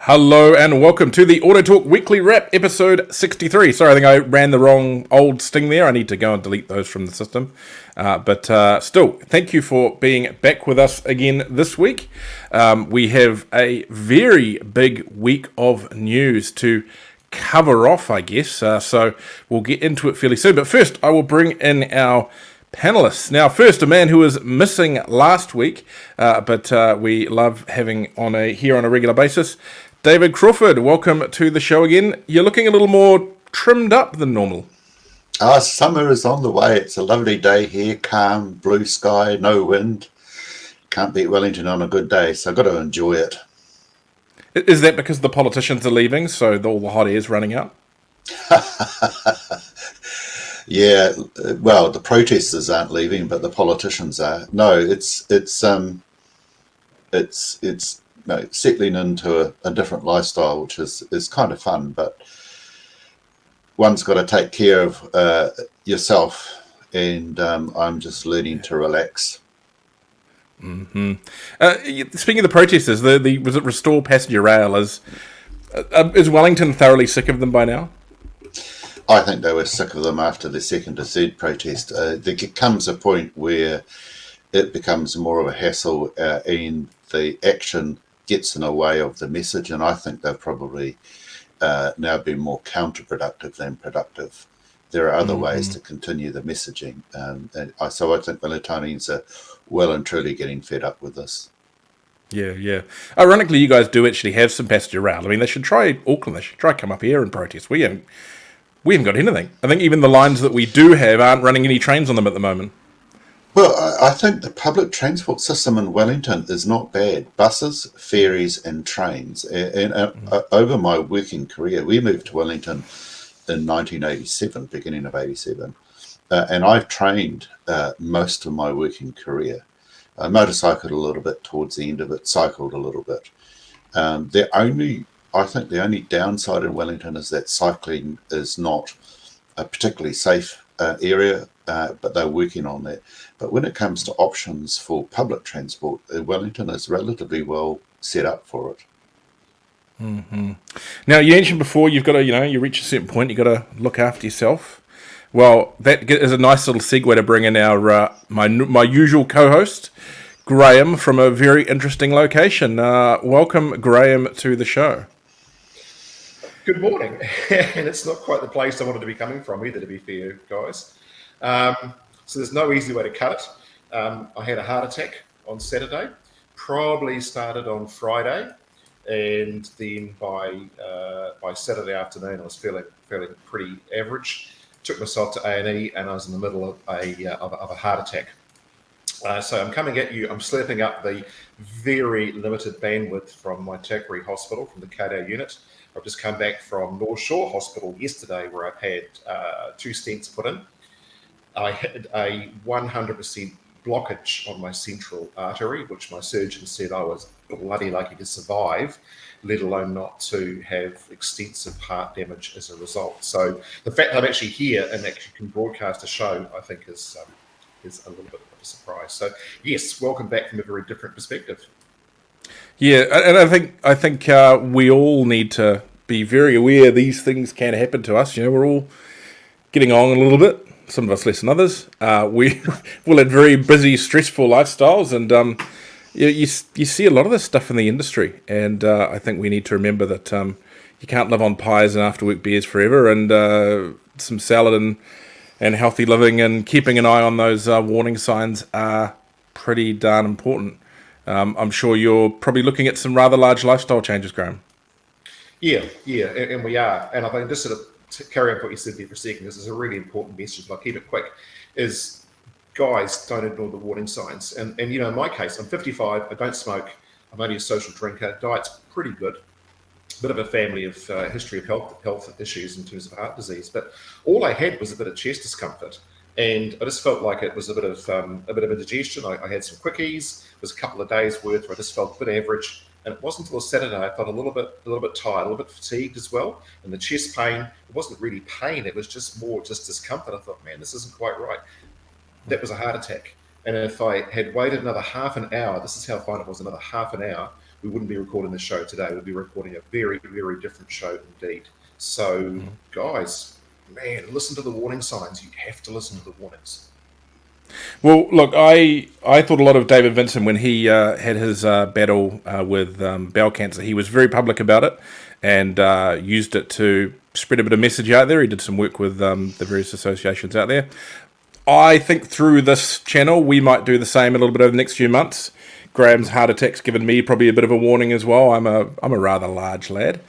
Hello and welcome to the AutoTalk Weekly Wrap, episode 63. Sorry, I think I ran the wrong old sting there. I need to go and delete those from the system. But still, thank you for being back with us again this week. We have a very big week of news to cover off, I guess. So we'll get into it fairly soon. But first, I will bring in our panelists. Now, first, a man who was missing last week, but we love having here on a regular basis. David Crawford, welcome to the show again. You're looking a little more trimmed up than normal. Summer is on the way. It's a lovely day here, calm, blue sky, no wind. Can't beat Wellington on a good day, so I've got to enjoy it. Is that because the politicians are leaving, so all the hot air is running out? Yeah, well, the protesters aren't leaving, but the politicians are. No, it's settling into a different lifestyle, which is kind of fun, but one's got to take care of yourself, and I'm just learning to relax. Mm-hmm. Speaking of the protesters, was it Restore Passenger Rail? Is Wellington thoroughly sick of them by now? I think they were sick of them after the second or third protest. There comes a point where it becomes more of a hassle and the action gets in the way of the message, and I think they've probably now been more counterproductive than productive. There are other ways to continue the messaging, so I think Wellingtonians are well and truly getting fed up with this. Yeah. Ironically, you guys do actually have some passenger rail. I mean, they should try Auckland. They should try come up here and protest. We haven't got anything. I think even the lines that we do have aren't running any trains on them at the moment. Well, I think the public transport system in Wellington is not bad. Buses, ferries and trains. And over my working career, we moved to Wellington in 1987, beginning of 87. And I've trained most of my working career. I motorcycled a little bit towards the end of it, cycled a little bit. I think the only downside in Wellington is that cycling is not a particularly safe area, but they're working on that. But when it comes to options for public transport, Wellington is relatively well set up for it. Mm-hmm. Now, you mentioned before you've got to, you reach a certain point, you've got to look after yourself. Well, that is a nice little segue to bring in our my usual co-host, Graham, from a very interesting location. Welcome, Graham, to the show. Good morning. And it's not quite the place I wanted to be coming from either, to be fair, guys. So there's no easy way to cut it. I had a heart attack on Saturday, probably started on Friday, and then by Saturday afternoon I was feeling pretty average. Took myself to A&E and I was in the middle of a heart attack. So I'm coming at you. I'm slapping up the very limited bandwidth from my Takeri hospital, from the cardio unit. I've just come back from North Shore Hospital yesterday, where I've had 2 stents put in. I had a 100% blockage on my central artery, which my surgeon said I was bloody lucky to survive, let alone not to have extensive heart damage as a result. So the fact that I'm actually here and actually can broadcast a show, I think is a little bit of a surprise. So yes, welcome back from a very different perspective. Yeah, and I think we all need to be very aware these things can happen to us. We're all getting on a little bit. Some of us less than others. We had very busy, stressful lifestyles, and you see a lot of this stuff in the industry. And I think we need to remember that you can't live on pies and after-work beers forever, and some salad and healthy living and keeping an eye on those warning signs are pretty darn important. I'm sure you're probably looking at some rather large lifestyle changes, Graham. Yeah, and we are. And I think just sort of to carry on what you said there for a second, this is a really important message, but I'll keep it quick, is guys, don't ignore the warning signs. And in my case, I'm 55, I don't smoke, I'm only a social drinker, diet's pretty good. Bit of a family of history of health issues in terms of heart disease, but all I had was a bit of chest discomfort. And I just felt like it was a bit of indigestion. I had some quickies. It was a couple of days worth where I just felt a bit average. And it wasn't until Saturday I felt a little bit tired, a little bit fatigued as well. And the chest pain, it wasn't really pain. It was just more discomfort. I thought, man, this isn't quite right. That was a heart attack. And if I had waited another half an hour, this is how fine it was, another half an hour, we wouldn't be recording the show today. We'd be recording a very, very different show indeed. So, guys, man, listen to the warning signs. You have to listen to the warnings. Well, look, I thought a lot of David Vincent when he had his battle with bowel cancer. He was very public about it and used it to spread a bit of message out there. He did some work with the various associations out there. I think through this channel, we might do the same a little bit over the next few months. Graham's heart attack's given me probably a bit of a warning as well. I'm a rather large lad,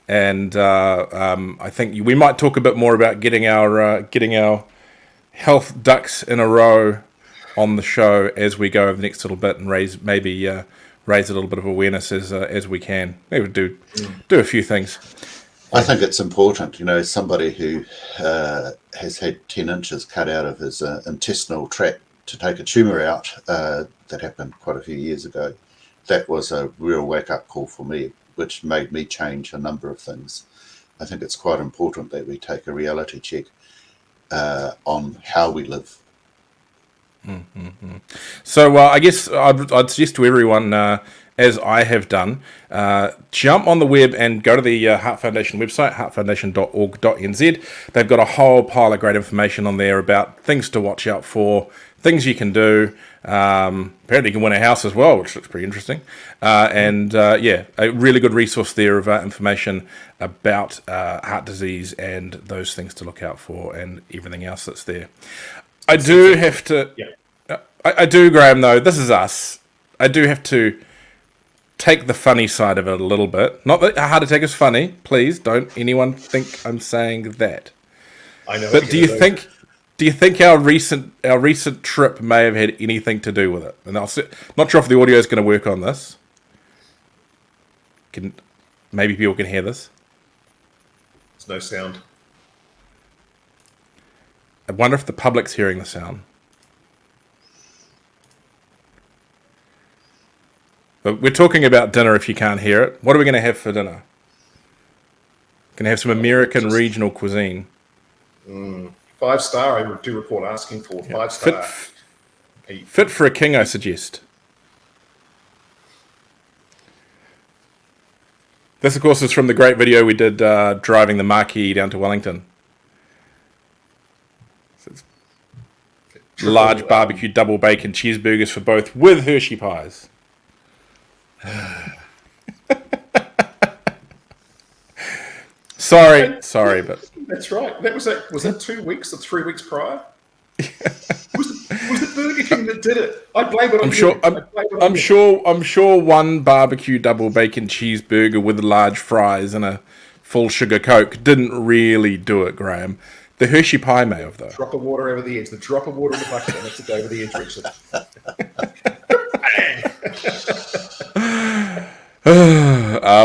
and I think we might talk a bit more about getting our health ducks in a row on the show as we go over the next little bit and raise a little bit of awareness as we can. Maybe do a few things. I think it's important, somebody who has had 10 inches cut out of his intestinal tract to take a tumour out, that happened quite a few years ago. That was a real wake-up call for me, which made me change a number of things. I think it's quite important that we take a reality check on how we live. So I guess I'd suggest to everyone, as I have done, jump on the web and go to the Heart Foundation website, heartfoundation.org.nz. They've got a whole pile of great information on there about things to watch out for, things you can do. Apparently you can win a house as well, which looks pretty interesting. A really good resource there of information about heart disease and those things to look out for and everything else that's there. I do have to... Yeah. I do, Graham, though. This is us. I do have to take the funny side of it a little bit. Not that a heart attack is funny. Please don't anyone think I'm saying that. I know. But do you think our recent trip may have had anything to do with it? And not sure if the audio is going to work on this. Maybe people can hear this. There's no sound. I wonder if the public's hearing the sound. But we're talking about dinner if you can't hear it. What are we going to have for dinner? Going to have some American regional cuisine. 5-star, I do recall asking for 5-star. Fit for a king, I suggest. This, of course, is from the great video we did driving the Marquee down to Wellington. Large barbecue double bacon cheeseburgers for both with Hershey pies. Sorry, but that's right. Was that 2 weeks or 3 weeks prior? was it Burger King that did it? I blame it on you. I'm sure one barbecue double bacon cheeseburger with large fries and a full sugar Coke didn't really do it, Graham. The Hershey pie may have, though. Drop of water over the edge. The drop of water in the bucket that makes it go over the edge, Richard.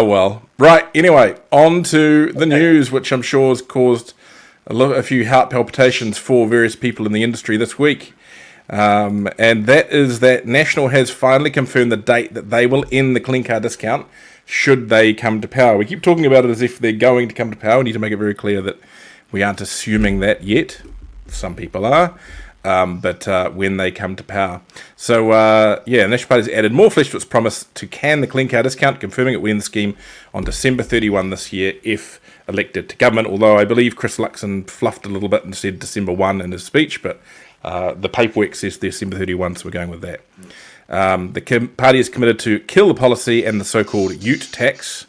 Well. Right, anyway, on to the news, which I'm sure has caused a few heart palpitations for various people in the industry this week. And that is that National has finally confirmed the date that they will end the clean car discount should they come to power. We keep talking about it as if they're going to come to power. We need to make it very clear that we aren't assuming that yet. Some people are. But when they come to power. So, National Party has added more flesh to its promise to can the clean car discount, confirming it will end the scheme on December 31 this year if elected to government, although I believe Chris Luxon fluffed a little bit and said December 1 in his speech, but the paperwork says December 31, so we're going with that. The party is committed to kill the policy and the so-called ute tax.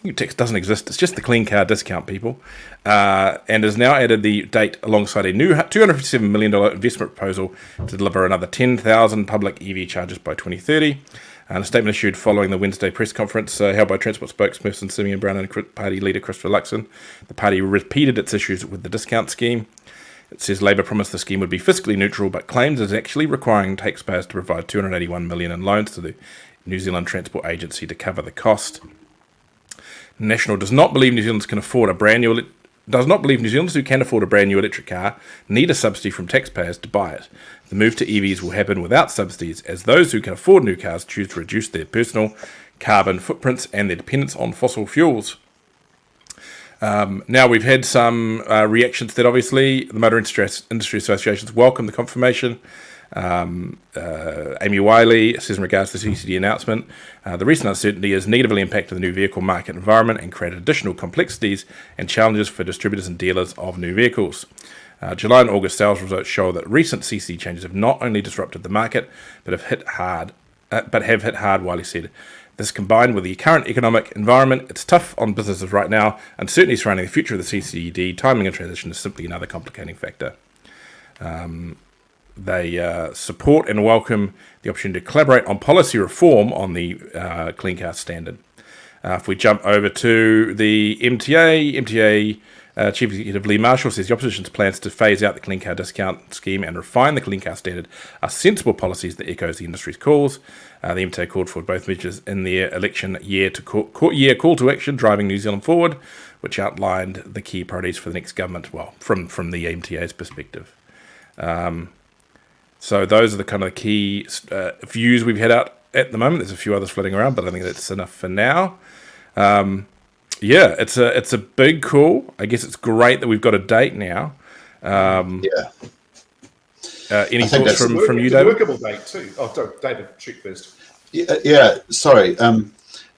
Ute tax doesn't exist, it's just the clean car discount, people. And has now added the date alongside a new $257 million investment proposal to deliver another 10,000 public EV chargers by 2030. And a statement issued following the Wednesday press conference held by Transport spokesperson Simeon Brown and party leader Christopher Luxon. The party repeated its issues with the discount scheme. It says Labour promised the scheme would be fiscally neutral, but claims it is actually requiring taxpayers to provide $281 million in loans to the New Zealand Transport Agency to cover the cost. National does not believe New Zealanders who can afford a brand new electric car need a subsidy from taxpayers to buy it. The move to EVs will happen without subsidies, as those who can afford new cars choose to reduce their personal carbon footprints and their dependence on fossil fuels. Now, we've had some reactions that obviously the Motor Industry Associations welcome the confirmation. Amy Wiley says in regards to the CCD announcement, the recent uncertainty has negatively impacted the new vehicle market environment and created additional complexities and challenges for distributors and dealers of new vehicles. July and August sales results show that recent CCD changes have not only disrupted the market, but have hit hard. Wiley said. This combined with the current economic environment, it's tough on businesses right now. Uncertainty surrounding the future of the CCD, timing and transition is simply another complicating factor. They support and welcome the opportunity to collaborate on policy reform on the clean car standard. If we jump over to the MTA Chief Executive Lee Marshall says the opposition's plans to phase out the clean car discount scheme and refine the clean car standard are sensible policies that echoes the industry's calls. The MTA called for both measures in their election year call to action, driving New Zealand forward, which outlined the key priorities for the next government. Well, from the MTA's perspective. So those are the kind of key views we've had out at the moment. There's a few others floating around, but I think that's enough for now. Yeah, it's a big call. I guess it's great that we've got a date now. Any thoughts from you, David? Workable date too. Oh, sorry, David, shoot first. Sorry.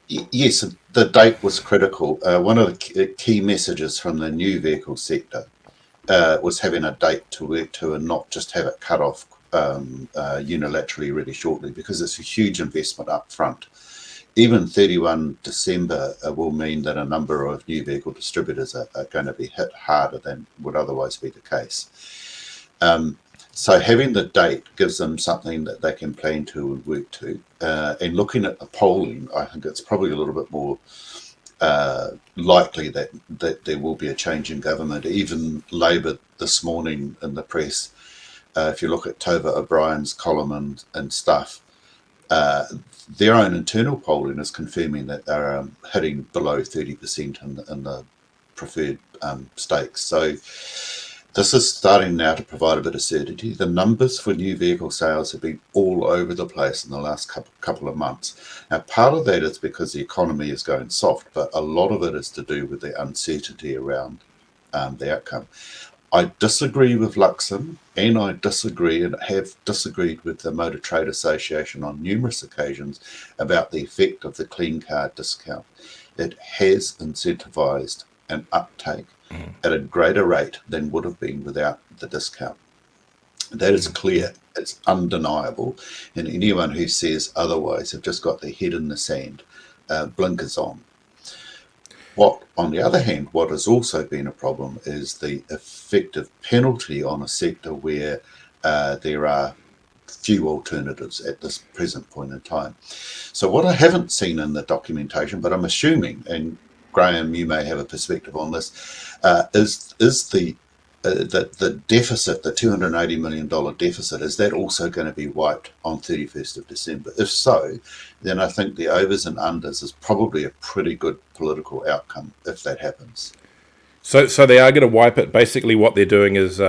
Yes, the date was critical. One of the key messages from the new vehicle sector was having a date to work to and not just have it cut off unilaterally really shortly, because it's a huge investment up front. Even 31 December will mean that a number of new vehicle distributors are going to be hit harder than would otherwise be the case. So having the date gives them something that they can plan to and work to. And looking at the polling, I think it's probably a little bit more likely that there will be a change in government. Even Labour this morning in the press, if you look at Tova O'Brien's column and stuff, their own internal polling is confirming that they're hitting below 30% in the preferred stakes. So this is starting now to provide a bit of certainty. The numbers for new vehicle sales have been all over the place in the last couple of months. Now, part of that is because the economy is going soft, but a lot of it is to do with the uncertainty around the outcome. I disagree with Luxon, and I disagree and have disagreed with the Motor Trade Association on numerous occasions about the effect of the clean car discount. It has incentivised an uptake at a greater rate than would have been without the discount. That is clear. It's undeniable. And anyone who says otherwise have just got their head in the sand, blinkers on. On the other hand, what has also been a problem is the effective penalty on a sector where there are few alternatives at this present point in time. So what I haven't seen in the documentation, but I'm assuming, and Graham, you may have a perspective on this, is the deficit, the $280 million deficit, is that also going to be wiped on 31st of December? If so, then I think the overs and unders is probably a pretty good political outcome if that happens. So they are going to wipe it. Basically what they're doing is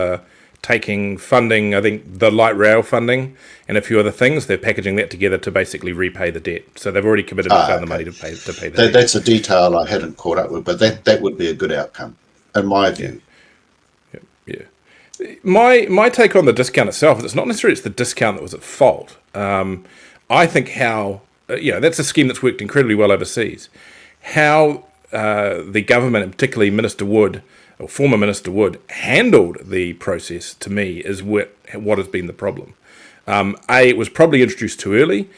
taking funding, I think the light rail funding and a few other things, they're packaging that together to basically repay the debt. So they've already committed to fund the money to pay the debt. That's a detail I hadn't caught up with, but that would be a good outcome, in my view. Yeah. My take on the discount itself is it's not necessarily it's the discount that was at fault. I think how, that's a scheme that's worked incredibly well overseas. How the government, and particularly Minister Wood, or former Minister Wood, handled the process, to me, is what has been the problem. A, it was probably introduced too early.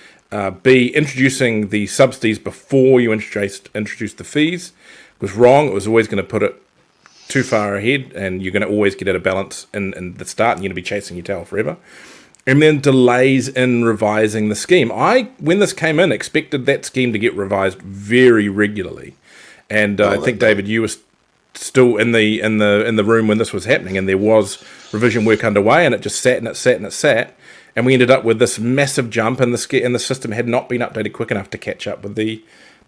B, introducing the subsidies before you introduced the fees was wrong. It was always going to put it too far ahead, and you're going to always get out of balance in the start, and you're going to be chasing your tail forever. And then delays in revising the scheme. When this came in, expected that scheme to get revised very regularly, and I think David, you were still in the room when this was happening, and there was revision work underway, and it just sat and it sat and it sat, and we ended up with this massive jump, and the system had not been updated quick enough to catch up with the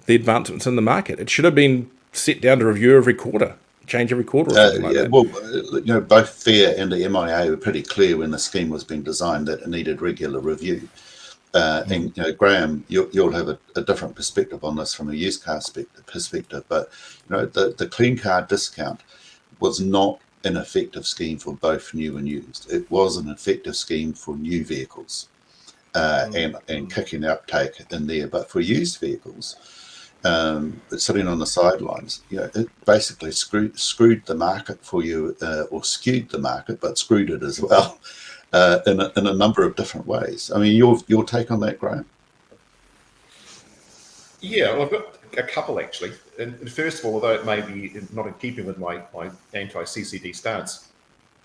advancements in the market. It should have been set down to review every quarter. Change every quarter or something like that. Well, both FAIR and the MIA were pretty clear when the scheme was being designed that it needed regular review. And Graham, you'll have a different perspective on this from a used car perspective, but the clean car discount was not an effective scheme for both new and used. It was an effective scheme for new vehicles and kicking the uptake in there. But for used vehicles, sitting on the sidelines, it basically screwed the market for you, or skewed the market, but screwed it as well in a number of different ways. I mean, your take on that, Graham? Yeah, well, I've got a couple actually. And first of all, although it may be not in keeping with my anti-CCD stance,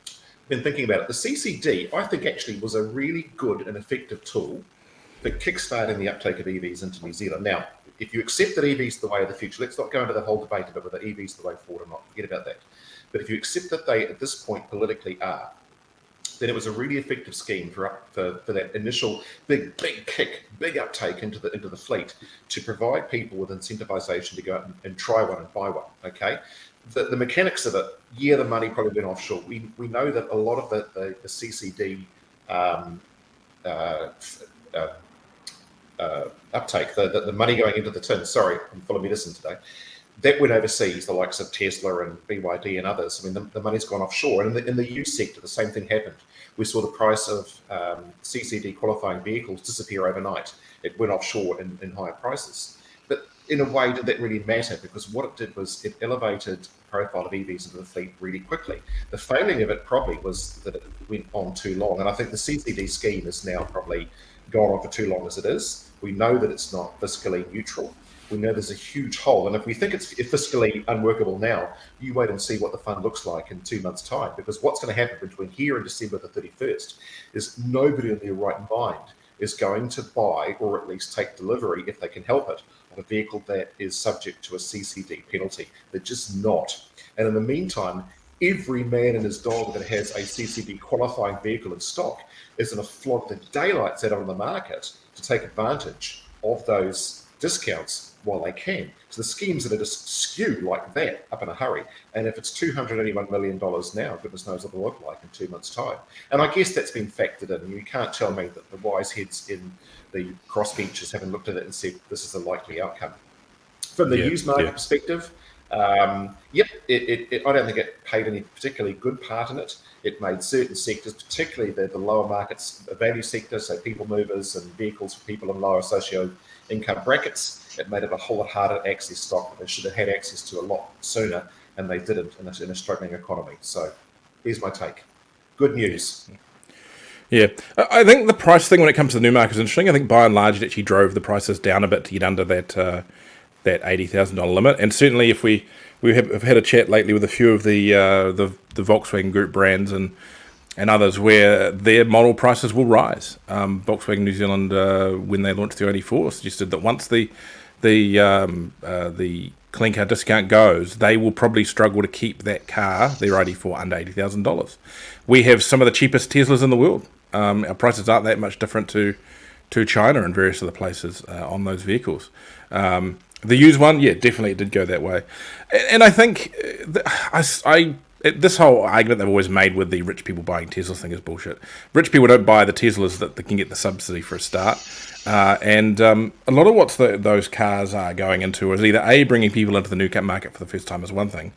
I've been thinking about it. The CCD, I think, actually was a really good and effective tool for kickstarting the uptake of EVs into New Zealand. Now, if you accept that EVs are the way of the future, let's not go into the whole debate about whether EVs are the way forward or not. Forget about that. But if you accept that they, at this point, politically are, then it was a really effective scheme for that initial big kick, big uptake into the fleet, to provide people with incentivization to go out and try one and buy one. Okay, the mechanics of it, yeah, the money probably went offshore. We know that a lot of the CCD uptake, the money going into the tin. Sorry, I'm full of medicine today. That went overseas, the likes of Tesla and BYD and others. I mean, the money's gone offshore. And in the used sector, the same thing happened. We saw the price of CCD qualifying vehicles disappear overnight. It went offshore in higher prices. But in a way, did that really matter? Because what it did was it elevated the profile of EVs into the fleet really quickly. The failing of it probably was that it went on too long. And I think the CCD scheme is now probably gone on for too long as it is. We know that it's not fiscally neutral. We know there's a huge hole. And if we think it's fiscally unworkable now, you wait and see what the fund looks like in 2 months' time. Because what's going to happen between here and December the 31st is nobody in their right mind is going to buy, or at least take delivery, if they can help it, of a vehicle that is subject to a CCD penalty. They're just not. And in the meantime, every man and his dog that has a CCD qualifying vehicle in stock is going to flog the daylights out on the market to take advantage of those discounts while they can. So the schemes that are just skew like that up in a hurry. And if it's $281 million now, goodness knows what it'll look like in 2 months' time. And I guess that's been factored in. You can't tell me that the wise heads in the crossbenchers haven't looked at it and said this is a likely outcome. From the used market perspective, I don't think it played any particularly good part in it. It made certain sectors, particularly the lower markets, the value sector, so people movers and vehicles for people in lower socio-income brackets, it made it a whole lot harder to access stock that they should have had access to a lot sooner, and they didn't in a struggling economy. So here's my take. Good news. Yeah, I think the price thing when it comes to the new market is interesting. I think by and large it actually drove the prices down a bit to get under that $80,000 limit. And certainly if we have had a chat lately with a few of the Volkswagen Group brands and others where their model prices will rise. Volkswagen New Zealand, when they launched the ID4, suggested that once the clean car discount goes, they will probably struggle to keep that car, their ID4, under $80,000. We have some of the cheapest Teslas in the world. Our prices aren't that much different to China and various other places on those vehicles. The used one, yeah, definitely it did go that way. And I think this whole argument they've always made with the rich people buying Teslas thing is bullshit. Rich people don't buy the Teslas that they can get the subsidy for a start. And a lot of what those cars are going into is either A, bringing people into the new car market for the first time is one thing,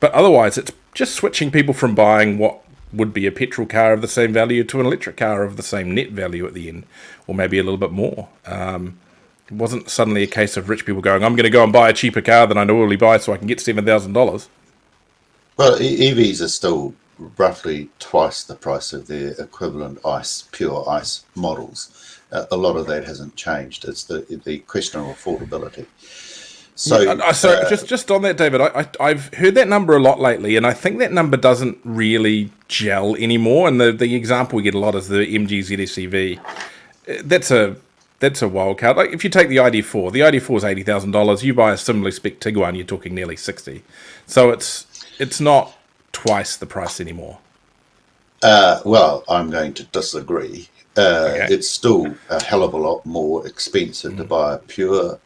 but otherwise it's just switching people from buying what would be a petrol car of the same value to an electric car of the same net value at the end, or maybe a little bit more. It wasn't suddenly a case of rich people going, I'm going to go and buy a cheaper car than I normally buy so I can get $7,000. Well, EVs are still roughly twice the price of their equivalent pure ICE models. A lot of that hasn't changed. It's the question of affordability. So, just on that, David, I've heard that number a lot lately, and I think that number doesn't really gel anymore. And the example we get a lot is the MG ZSEV. That's a wild card. Like if you take the ID4 is $80,000. You buy a similarly spec Tiguan, you're talking nearly 60. So it's not twice the price anymore. Well, I'm going to disagree. Okay. It's still a hell of a lot more expensive to buy a pure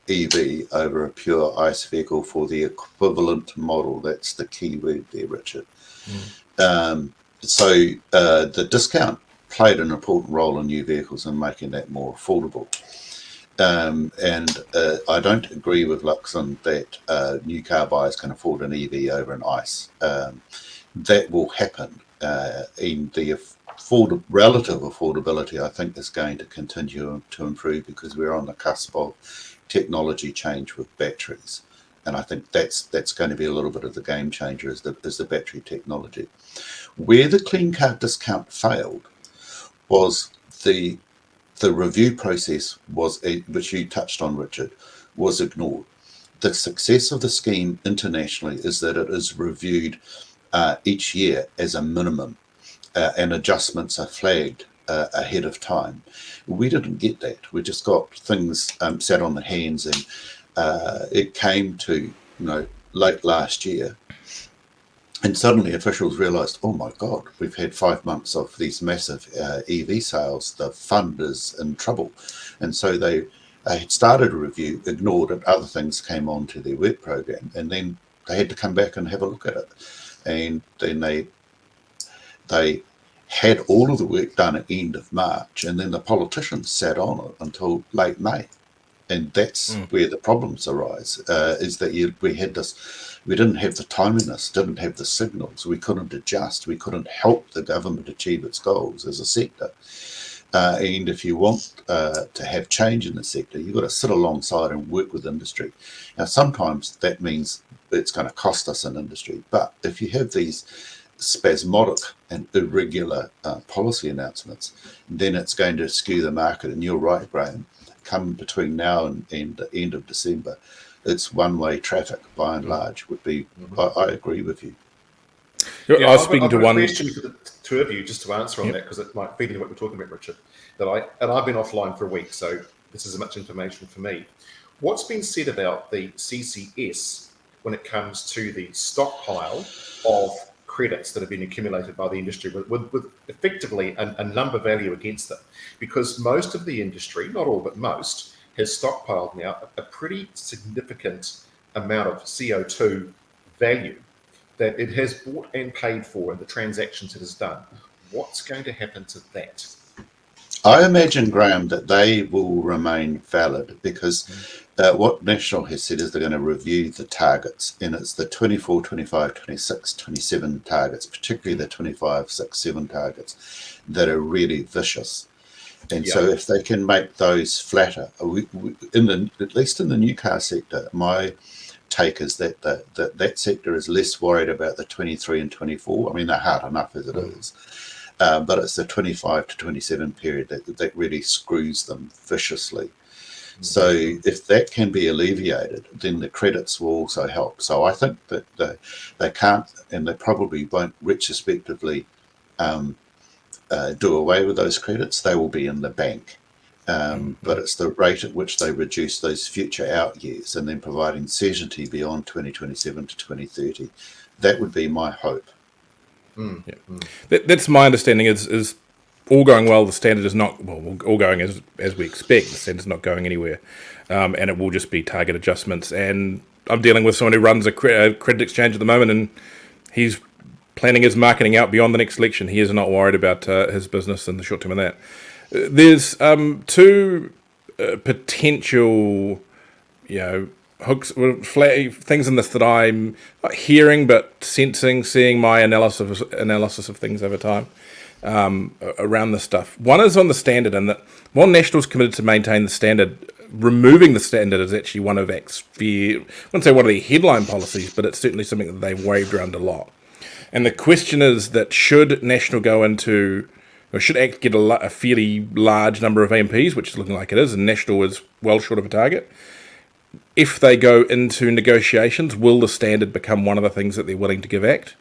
EV over a pure ICE vehicle for the equivalent model. That's the key word there, Richard. So the discount played an important role in new vehicles and making that more affordable. And I don't agree with Luxon that new car buyers can afford an EV over an ICE. that will happen, and the relative affordability, I think, is going to continue to improve because we're on the cusp of technology change with batteries. And I think that's going to be a little bit of the game changer is the battery technology. Where the clean car discount failed was the review process was, which you touched on, Richard, was ignored. The success of the scheme internationally is that it is reviewed each year as a minimum, and adjustments are flagged ahead of time. We didn't get that. We just got things sat on the hands, and it came to late last year, and suddenly officials realised, oh my God, we've had 5 months of these massive EV sales. The fund is in trouble, and so they had started a review, ignored it. Other things came onto their work program, and then they had to come back and have a look at it. And then they had all of the work done at the end of March, and then the politicians sat on it until late May. And that's where the problems arise, is that we didn't have the timeliness, didn't have the signals, we couldn't adjust, we couldn't help the government achieve its goals as a sector. And if you want to have change in the sector, you've got to sit alongside and work with industry. Now, sometimes that means it's going to cost us in industry, but if you have these spasmodic and irregular policy announcements, then it's going to skew the market. And you're right, Graham, come between now and the end of December, it's one-way traffic by and large would be, I agree with you. Yeah, I was speaking to one question for the two of you just to answer on that, because it might feed into what we're talking about, Richard. I've been offline for a week, so this is as much information for me. What's been said about the CCS when it comes to the stockpile of credits that have been accumulated by the industry with effectively a number value against them? Because most of the industry, not all but most, has stockpiled now a pretty significant amount of CO2 value that it has bought and paid for in the transactions it has done. What's going to happen to that? I imagine, Graham, that they will remain valid because what National has said is they're going to review the targets, and it's the 24, 25, 26, 27 targets, particularly the 25, 6, 7 targets that are really vicious. And so if they can make those flatter, at least in the new car sector, my take is that that sector is less worried about the 23 and 24. I mean, they're hard enough as it is. But it's the 25 to 27 period that really screws them viciously. So if that can be alleviated, then the credits will also help. So I think that they can't, and they probably won't retrospectively do away with those credits. They will be in the bank. But it's the rate at which they reduce those future out years and then providing certainty beyond 2027 to 2030. That would be my hope. That's my understanding. Is all going well? The standard is not all going as we expect. The standard's not going anywhere, and it will just be target adjustments. And I'm dealing with someone who runs a credit exchange at the moment, and he's planning his marketing out beyond the next election. He is not worried about his business in the short term of that. There's two potential, hooks, things in this that I'm not hearing but sensing, seeing my analysis of things over time around this stuff. One is on the standard, and that while National's committed to maintain the standard, removing the standard is actually one of ACT's I wouldn't say one of the headline policies, but it's certainly something that they've waved around a lot. And the question is that should National go into, or should ACT get a fairly large number of AMPs, which is looking like it is, and National is well short of a target. If they go into negotiations, will the standard become one of the things that they're willing to give ACT?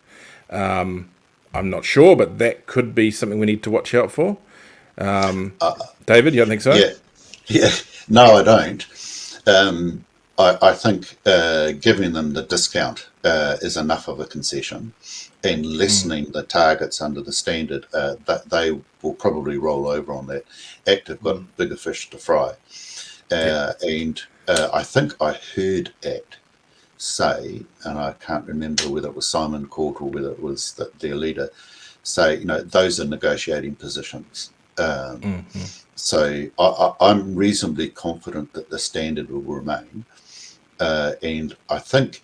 I'm not sure, but that could be something we need to watch out for. David, you don't think so? Yeah. No, I don't. I think giving them the discount is enough of a concession, and lessening the targets under the standard, that they will probably roll over on that. ACT have got bigger fish to fry. And I think I heard ACT say, and I can't remember whether it was Simon Court or whether it was their leader, say, those are negotiating positions. So I'm reasonably confident that the standard will remain. And I think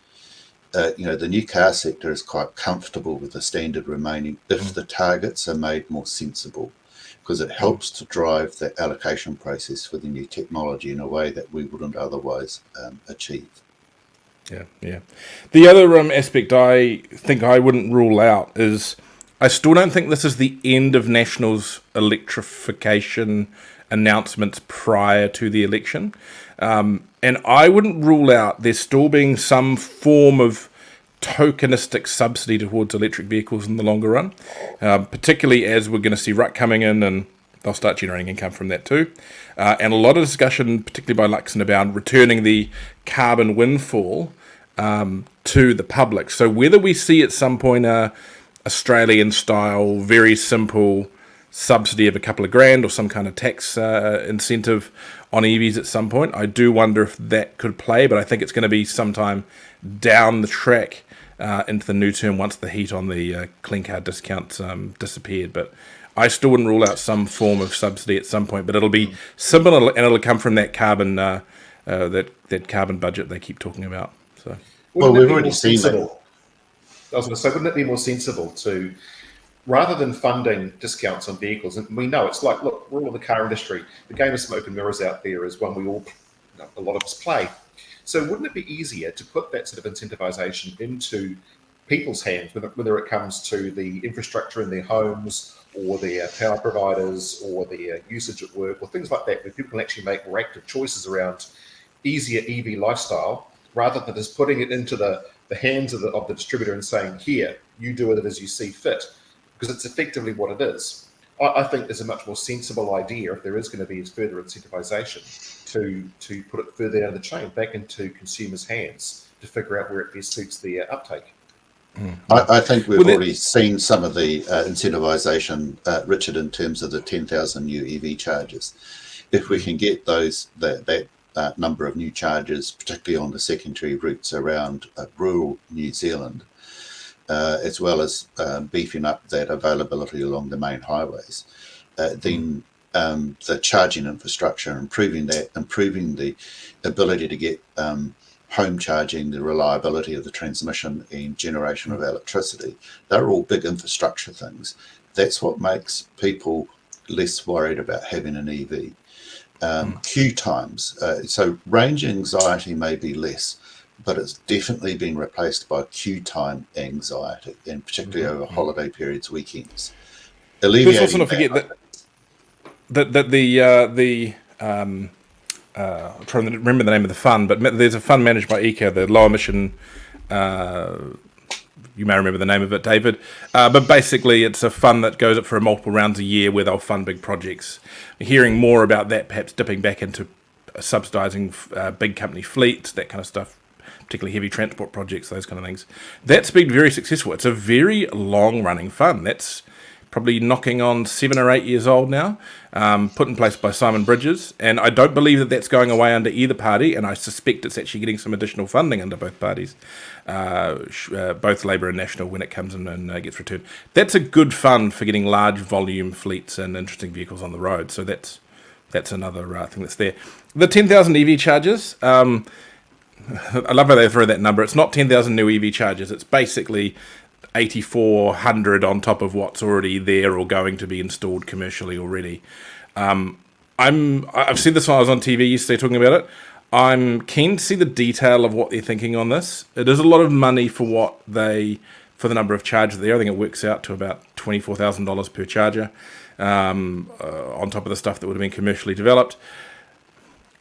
the new car sector is quite comfortable with the standard remaining if the targets are made more sensible, because it helps to drive the allocation process for the new technology in a way that we wouldn't otherwise achieve. Yeah. The other aspect I think I wouldn't rule out is I still don't think this is the end of National's electrification announcements prior to the election. And I wouldn't rule out there still being some form of tokenistic subsidy towards electric vehicles in the longer run, particularly as we're going to see RUC coming in and they'll start generating income from that too. And a lot of discussion, particularly by Luxon, about returning the carbon windfall to the public. So whether we see at some point a Australian-style, very simple subsidy of a couple of grand or some kind of tax incentive on EVs at some point, I do wonder if that could play, but I think it's going to be sometime down the track into the new term once the heat on the clean car discounts disappeared. But I still wouldn't rule out some form of subsidy at some point, but it'll be similar and it'll come from that carbon that carbon budget they keep talking about. So, well, we've already seen that. I was going to say, wouldn't it be more sensible to, rather than funding discounts on vehicles, and we know it's like, look, we're all in the car industry. The game of smoke and mirrors out there is one we all, a lot of us play. So wouldn't it be easier to put that sort of incentivization into people's hands, whether it comes to the infrastructure in their homes or their power providers or their usage at work or things like that, where people can actually make more active choices around easier EV lifestyle, rather than just putting it into the hands of the distributor and saying, here, you do it as you see fit, because it's effectively what it is. I think there's a much more sensible idea, if there is going to be further incentivization, to put it further down the chain, back into consumers' hands to figure out where it best suits their uptake. I think we've already seen some of the incentivization, Richard, in terms of the 10,000 new EV chargers. If we can get that number of new chargers, particularly on the secondary routes around rural New Zealand, as well as beefing up that availability along the main highways, then the charging infrastructure, improving the ability to get home charging, the reliability of the transmission and generation of electricity, they're all big infrastructure things. That's what makes people less worried about having an EV. Queue times, so range anxiety may be less, but it's definitely been replaced by queue time anxiety, and particularly over holiday periods, weekends. Let's also not forget that I'm trying to remember the name of the fund, but there's a fund managed by ECA, the low emission. You may remember the name of it, David. But basically, it's a fund that goes up for multiple rounds a year where they'll fund big projects. We're hearing more about that, perhaps dipping back into subsidising big company fleets, that kind of stuff, particularly heavy transport projects, those kind of things. That's been very successful. It's a very long-running fund. That's probably knocking on 7 or 8 years old now, put in place by Simon Bridges. And I don't believe that that's going away under either party, and I suspect it's actually getting some additional funding under both parties, both Labour and National, when it comes in and gets returned. That's a good fund for getting large volume fleets and interesting vehicles on the road. So that's another thing that's there. The 10,000 EV chargers, I love how they throw that number. It's not 10,000 new EV chargers. It's basically 8,400 on top of what's already there or going to be installed commercially already. I've seen this when I was on TV yesterday talking about it. I'm keen to see the detail of what they're thinking on this. It is a lot of money for the number of chargers there. I think it works out to about $24,000 per charger, on top of the stuff that would have been commercially developed.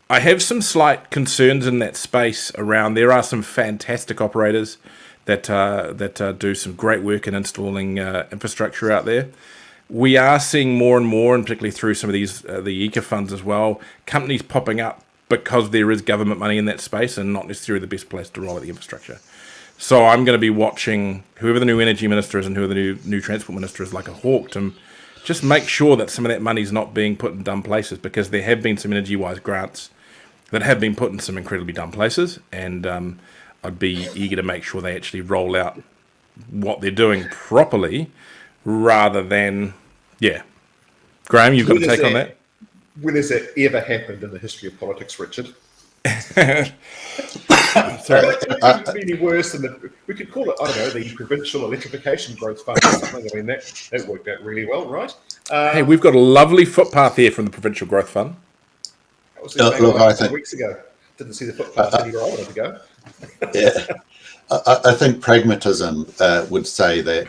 I have some slight concerns in that space around. There are some fantastic operators that do some great work in installing infrastructure out there. We are seeing more and more, and particularly through some of these the ECA funds as well, companies popping up because there is government money in that space and not necessarily the best place to roll out the infrastructure. So I'm going to be watching whoever the new energy minister is and whoever the new transport minister is like a hawk to just make sure that some of that money is not being put in dumb places, because there have been some energy-wise grants that have been put in some incredibly dumb places, and I'd be eager to make sure they actually roll out what they're doing properly, rather than, Graham, you've got a take on that? When has that ever happened in the history of politics, Richard? Sorry. It could be any worse than we could call it, I don't know, the Provincial Electrification Growth Fund or something. I mean, that worked out really well, right? Hey, we've got a lovely footpath here from the Provincial Growth Fund. I was in Bangor a couple of weeks ago. Didn't see the footpath anywhere I wanted to go. Yeah, I think pragmatism would say that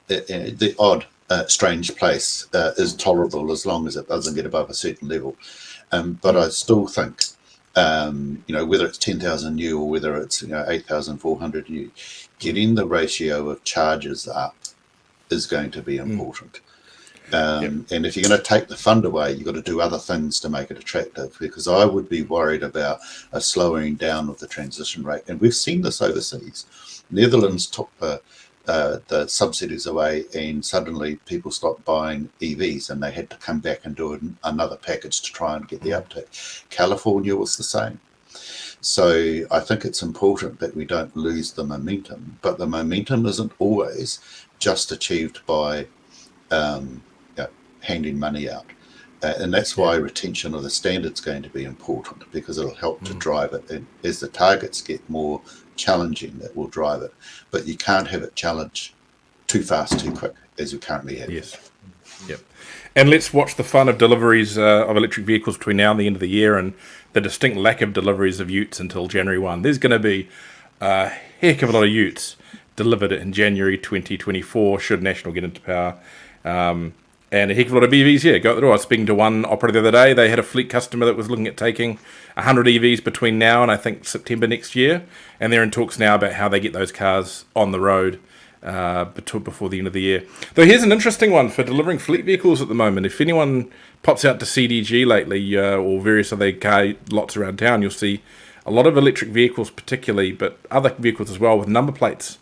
the odd strange place is tolerable as long as it doesn't get above a certain level. But I still think, whether it's 10,000 new or whether it's 8,400 new, getting the ratio of charges up is going to be important. And if you're going to take the fund away, you've got to do other things to make it attractive, because I would be worried about a slowing down of the transition rate. And we've seen this overseas. Netherlands took the subsidies away, and suddenly people stopped buying EVs, and they had to come back and do another package to try and get the uptake. California was the same. So I think it's important that we don't lose the momentum, but the momentum isn't always just achieved by handing money out. And that's why retention of the standard's going to be important, because it'll help to drive it. And as the targets get more challenging, that will drive it. But you can't have it challenge too fast, too quick, as we currently have. Yes. Yep. And let's watch the fun of deliveries of electric vehicles between now and the end of the year, and the distinct lack of deliveries of utes until January 1. There's going to be a heck of a lot of utes delivered in January 2024, should National get into power. And a heck of a lot of EVs here go out the door. I was speaking to one operator the other day. They had a fleet customer that was looking at taking 100 EVs between now and I think September next year. And they're in talks now about how they get those cars on the road before the end of the year. Though here's an interesting one for delivering fleet vehicles at the moment. If anyone pops out to CDG lately or various other car lots around town, you'll see a lot of electric vehicles particularly, but other vehicles as well with number plates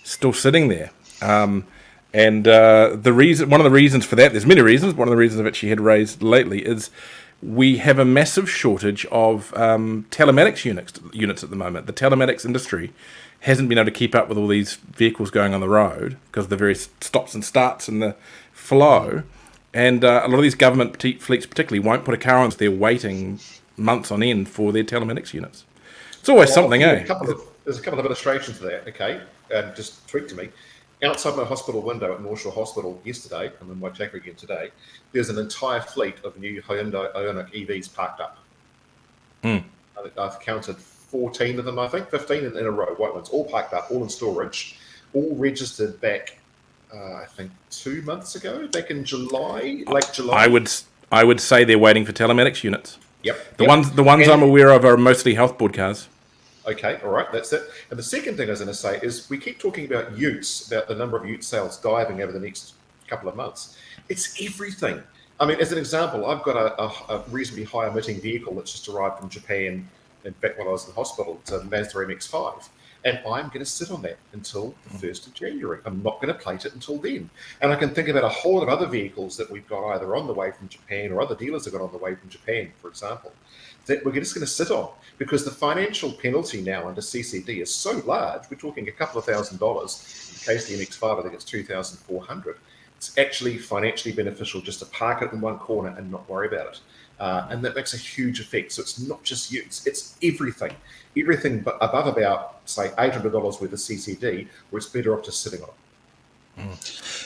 still sitting there. And one of the reasons for that, there's many reasons, one of the reasons that she had raised lately is we have a massive shortage of telematics units at the moment. The telematics industry hasn't been able to keep up with all these vehicles going on the road because of the various stops and starts and the flow. And a lot of these government fleets particularly won't put a car on if they're waiting months on end for their telematics units. It's always something, eh? There's a couple of illustrations to that, okay? Just tweak to me. Outside my hospital window at North Shore Hospital yesterday, I'm in Waitaka again today, there's an entire fleet of new Hyundai Ioniq EVs parked up. I've counted 14 of them, I think, 15 in a row, white ones, all parked up, all in storage, all registered back, I think, 2 months ago, back in July, late July. I would say they're waiting for telematics units. Yep. The ones I'm aware of are mostly health board cars. Okay, all right, that's it. And the second thing I was going to say is we keep talking about utes, about the number of ute sales diving over the next couple of months. It's everything. I mean, as an example, I've got a reasonably high emitting vehicle that's just arrived from Japan. In fact, while I was in the hospital, it's a Mazda MX-5. And I'm going to sit on that until the 1st of January. I'm not going to plate it until then. And I can think about a whole lot of other vehicles that we've got either on the way from Japan or other dealers have got on the way from Japan, for example, that we're just going to sit on, because the financial penalty now under CCD is so large. We're talking a couple of $1,000. In case the MX-5, I think it's 2,400. It's actually financially beneficial just to park it in one corner and not worry about it. And that makes a huge effect. So it's not just utes, it's everything. Everything but above about, say, $800 worth of CCD, where it's better off just sitting on it.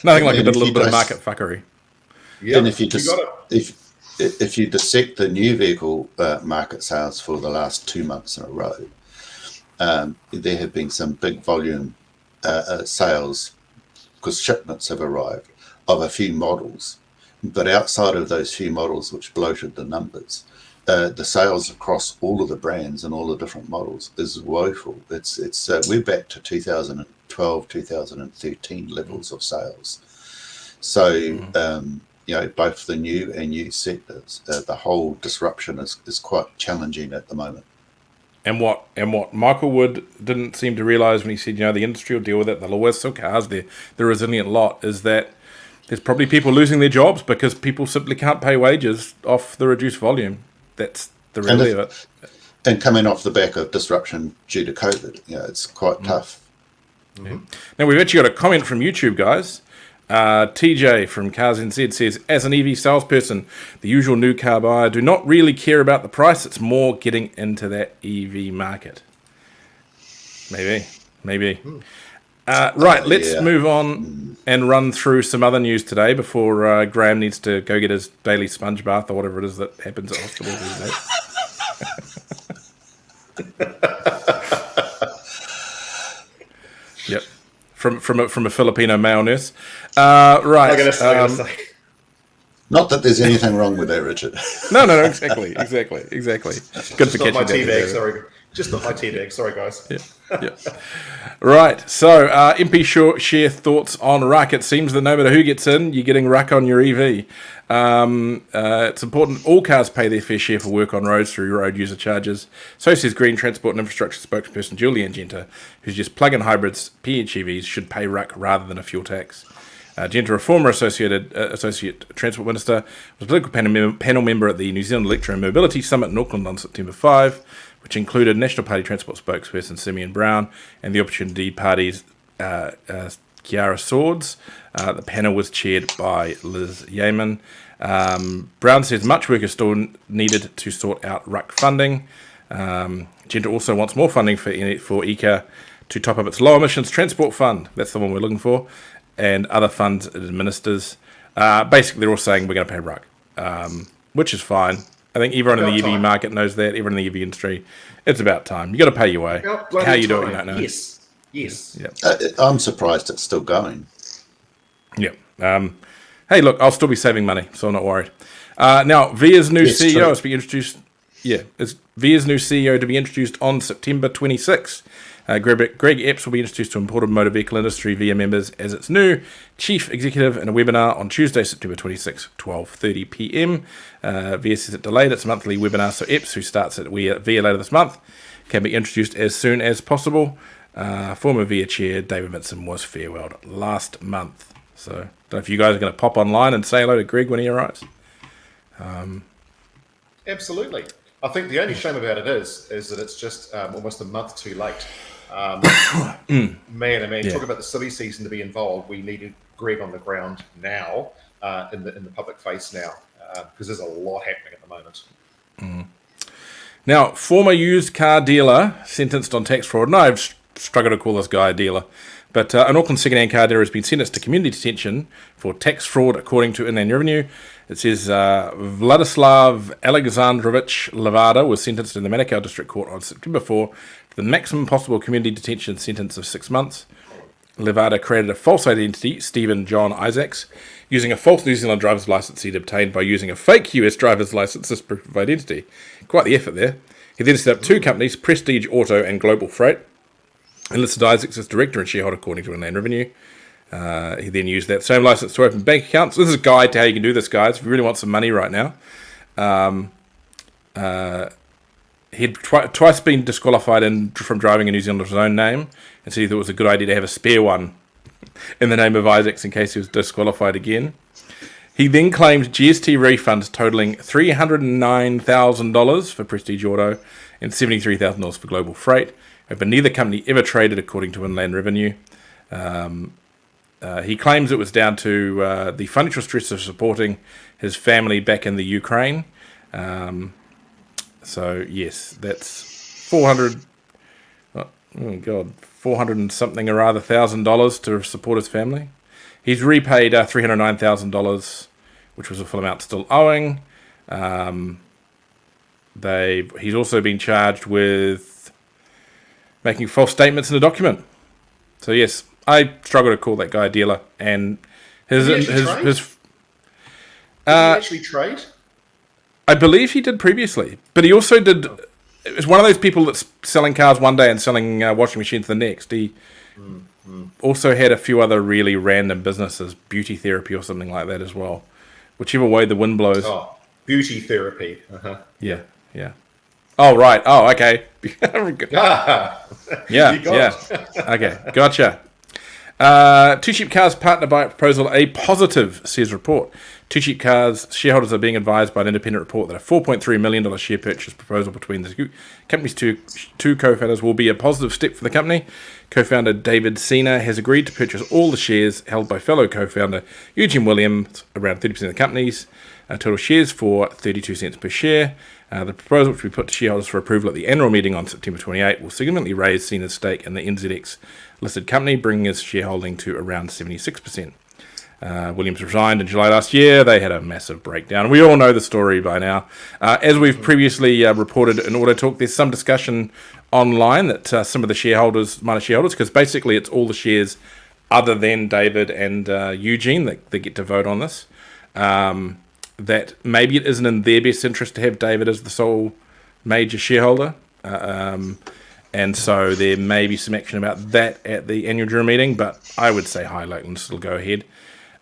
Nothing like a little bit of market fuckery. Yeah, and if you dissect the new vehicle market sales for the last 2 months in a row, there have been some big volume sales, because shipments have arrived, of a few models. But outside of those few models which bloated the numbers, the sales across all of the brands and all the different models is woeful. It's we're back to 2012, 2013 levels of sales. So both the new and used sectors, the whole disruption is quite challenging at the moment. And what Michael Wood didn't seem to realise when he said, the industry will deal with it, they'll always sell cars, they're the resilient lot, is that there's probably people losing their jobs because people simply can't pay wages off the reduced volume. That's the reality of it. And coming off the back of disruption due to COVID, it's quite tough. Yeah. Now, we've actually got a comment from YouTube, guys. TJ from Cars NZ says, as an EV salesperson, the usual new car buyer do not really care about the price. It's more getting into that EV market. Maybe. Right, let's Yeah. move on and run through some other news today before Graham needs to go get his daily sponge bath or whatever it is that happens at hospitals these days. Yep, from a Filipino male nurse. Right. I'm gonna say. Not that there's anything wrong with that, Richard. No, exactly. Good for Not my catching tea that. bag, sorry. Just not my tea bag, sorry guys. Yeah. Right, so MP share thoughts on ruck. It seems that no matter who gets in, you're getting ruck on your EV. It's important all cars pay their fair share for work on roads through road user charges. So says Green Transport and Infrastructure spokesperson Julian Genter, who's just plug-in hybrids, PHEVs, should pay ruck rather than a fuel tax. Genter, a former Associate Transport Minister, was a political panel member at the New Zealand Electro-Mobility Summit in Auckland on September 5, which included National Party Transport spokesperson Simeon Brown and the Opportunity Party's Kiara Swords. The panel was chaired by Liz Yeaman. Brown says much work is still needed to sort out ruck funding. Genter also wants more funding for ECA to top up its low emissions transport fund. That's the one we're looking for. And other funds it administers. Basically, they're all saying we're going to pay ruck, which is fine. I think everyone in the EV market knows that. Everyone in the EV industry, it's about time. You got to pay your way. How you do it, you don't know. Yes. Yep. I'm surprised it's still going. Yep. Hey, look, I'll still be saving money, so I'm not worried. Now, Via's new CEO is to be introduced. Yeah, it's Via's new CEO to be introduced on September 26th. Greg Epps will be introduced to imported motor vehicle industry Via members as its new chief executive in a webinar on Tuesday, September 26, 12:30 p.m. Via says it delayed its monthly webinar, so Epps, who starts at Via later this month, can be introduced as soon as possible. Former Via chair David Mitson was farewelled last month. So, I don't know if you guys are going to pop online and say hello to Greg when he arrives. Absolutely. I think the only shame about it is that it's just almost a month too late. Man, talk about the silly season to be involved. We needed Greg on the ground now, in the public face now, because there's a lot happening at the moment. Now, former used car dealer sentenced on tax fraud. No, I've struggled to call this guy a dealer. But an Auckland second-hand car dealer has been sentenced to community detention for tax fraud, according to Inland Revenue. It says Vladislav Alexandrovich Levada was sentenced in the Manukau District Court on September 4 to the maximum possible community detention sentence of 6 months. Levada created a false identity, Stephen John Isaacs, using a false New Zealand driver's license he'd obtained by using a fake US driver's license as proof of identity. Quite the effort there. He then set up two companies, Prestige Auto and Global Freight, and listed Isaacs as director and shareholder according to Inland Revenue. He then used that same license to open bank accounts. This is a guide to how you can do this, guys, if you really want some money right now. He'd twice been disqualified from driving a New Zealand of his own name, and so he thought it was a good idea to have a spare one in the name of Isaacs in case he was disqualified again. He then claimed GST refunds totaling $309,000 for Prestige Auto and $73,000 for Global Freight, but neither company ever traded according to Inland Revenue. He claims it was down to the financial stress of supporting his family back in the Ukraine. So yes, that's 400 and something or other $1,000 to support his family. He's repaid $309,000, which was the full amount still owing. He's also been charged with making false statements in a document. So yes, I struggle to call that guy a dealer. And Did he actually trade? I believe he did previously, but he also did. It was one of those people that's selling cars one day and selling washing machines the next. He also had a few other really random businesses, beauty therapy or something like that as well. Whichever way the wind blows. Oh, beauty therapy. Yeah. Oh, right. Oh, okay. Yeah. Okay, gotcha. Two Sheep Cars partner buy proposal a positive, says report. Two Cheap Cars shareholders are being advised by an independent report that a $4.3 million share purchase proposal between the company's two co-founders will be a positive step for the company. Co-founder David Sena has agreed to purchase all the shares held by fellow co-founder Eugene Williams, around 30% of the company's total shares, for 32 cents per share. The proposal, which will be put to shareholders for approval at the annual meeting on September 28, will significantly raise Sena's stake in the NZX-listed company, bringing his shareholding to around 76%. Williams resigned in July last year. They had a massive breakdown. We all know the story by now. As we've previously reported in AutoTalk, there's some discussion online that some of the minor shareholders, because basically it's all the shares other than David and Eugene that get to vote on this, that maybe it isn't in their best interest to have David as the sole major shareholder. And so there may be some action about that at the annual general meeting, but I would say high likelihood still go ahead.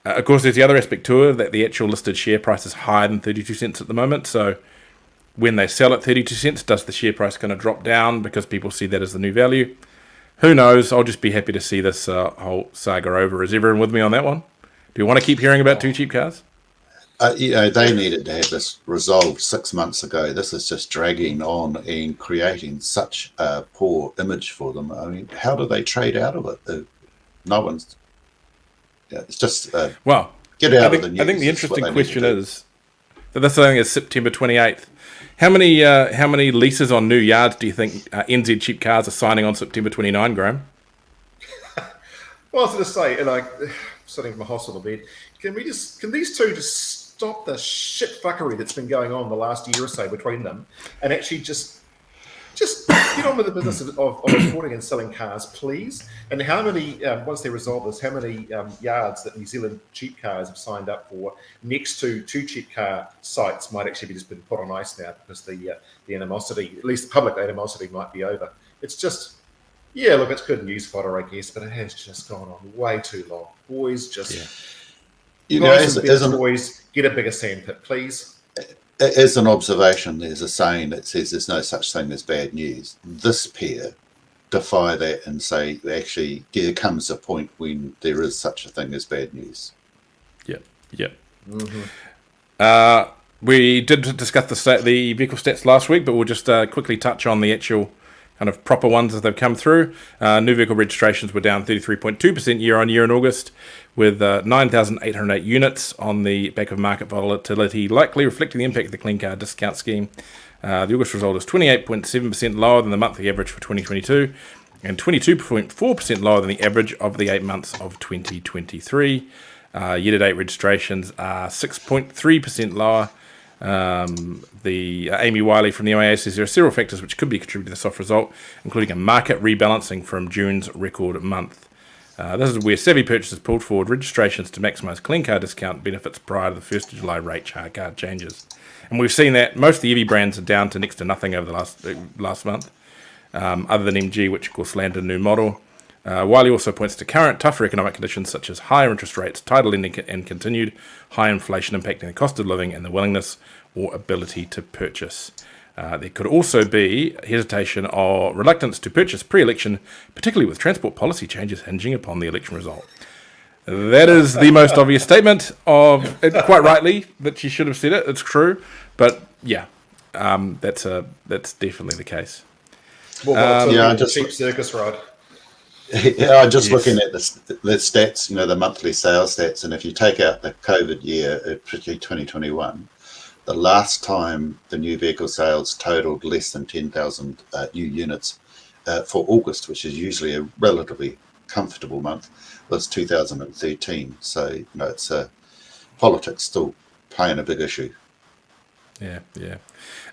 Of course, there's the other aspect to it, that the actual listed share price is higher than 32 cents at the moment. So when they sell at 32 cents, does the share price going to drop down because people see that as the new value? Who knows? I'll just be happy to see this whole saga over. Is everyone with me on that one? Do you want to keep hearing about Two Cheap Cars? They needed to have this resolved 6 months ago. This is just dragging on and creating such a poor image for them. I mean, how do they trade out of it? No one's... it's just get out of the news. I think the interesting question is that this thing is September 28th. How many leases on new yards do you think NZ Cheap Cars are signing on September 29, Graham? Well, I was going to say, and I sitting in my hospital bed, can these two just stop the shit fuckery that's been going on the last year or so between them, and actually just get on with the business of importing and selling cars, please? And how many, once they resolve this, how many yards that New Zealand Cheap Cars have signed up for next to Two Cheap Car sites might actually be just been put on ice now because the animosity, at least the public animosity, might be over. It's just, yeah, look, it's good news fodder, I guess, but it has just gone on way too long. Boys, just... boys, get a bigger sandpit, please. As an observation, there's a saying that says there's no such thing as bad news. This pair defy that and say, actually, there comes a point when there is such a thing as bad news. Yep. Mm-hmm. We did discuss the vehicle stats last week, but we'll just quickly touch on the actual kind of proper ones as they've come through. New vehicle registrations were down 33.2% year on year in August, with 9,808 units on the back of market volatility, likely reflecting the impact of the Clean Car Discount Scheme. The August result is 28.7% lower than the monthly average for 2022, and 22.4% lower than the average of the 8 months of 2023. Year-to-date registrations are 6.3% lower. The Amy Wiley from the OIA says there are several factors which could be contributing to the soft result, including a market rebalancing from June's record month. This is where savvy purchasers pulled forward registrations to maximise clean car discount benefits prior to the 1st of July rate card changes. And we've seen that most of the EV brands are down to next to nothing over the last month, other than MG, which of course landed a new model. Wiley also points to current tougher economic conditions such as higher interest rates, tighter lending and continued high inflation impacting the cost of living and the willingness or ability to purchase. There could also be hesitation or reluctance to purchase pre-election, particularly with transport policy changes hinging upon the election result. That is the most obvious statement of it, quite rightly, that she should have said it. It's true, but yeah, that's definitely the case. Cheap circus ride. Yeah, I'm just looking at the stats, the monthly sales stats, and if you take out the COVID year, particularly 2021, the last time the new vehicle sales totaled less than 10,000 new units for August, which is usually a relatively comfortable month, was 2013. So, it's politics still playing a big issue. Yeah.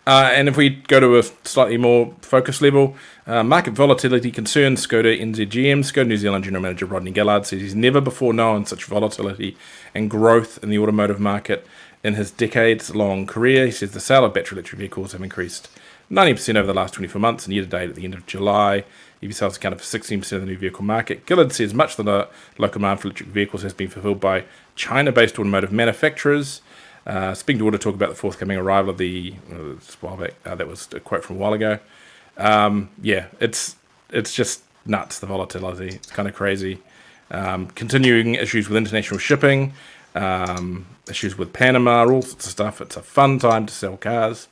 And if we go to a slightly more focused level, market volatility concerns Skoda NZGM. Skoda New Zealand General Manager Rodney Gallard says he's never before known such volatility and growth in the automotive market in his decades-long career. He says the sale of battery electric vehicles have increased 90% over the last 24 months, and year-to-date at the end of July, EV sales accounted for 16% of the new vehicle market. Gillard says much of the local demand for electric vehicles has been fulfilled by China-based automotive manufacturers. Speaking to AutoTalk about the forthcoming arrival of the that was a quote from a while ago. It's just nuts, the volatility. It's kind of crazy. Continuing issues with international shipping. issues with Panama, all sorts of stuff. It's a fun time to sell cars.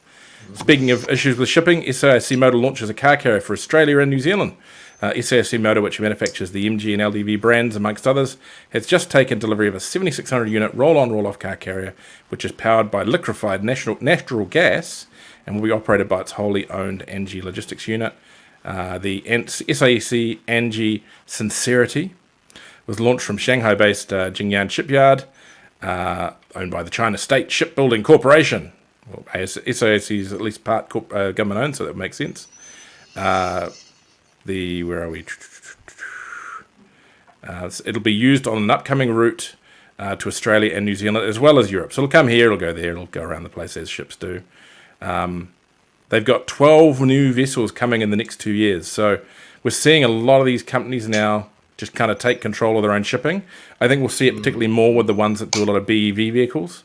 Speaking of issues with shipping, SAIC Motor launches a car carrier for Australia and New Zealand. SAIC Motor, which manufactures the MG and LDV brands, amongst others, has just taken delivery of a 7,600-unit roll-on, roll-off car carrier, which is powered by liquefied natural gas and will be operated by its wholly owned Angie Logistics unit. The SAIC Angie Sincerity was launched from Shanghai-based Jingyan Shipyard, owned by the China State Shipbuilding Corporation. Well, SAIC is at least part government-owned, so that would make sense. Where are we? It'll be used on an upcoming route to Australia and New Zealand, as well as Europe. So it'll come here, it'll go there, it'll go around the place as ships do. They've got 12 new vessels coming in the next 2 years. So we're seeing a lot of these companies now just kind of take control of their own shipping. I think we'll see it particularly more with the ones that do a lot of BEV vehicles,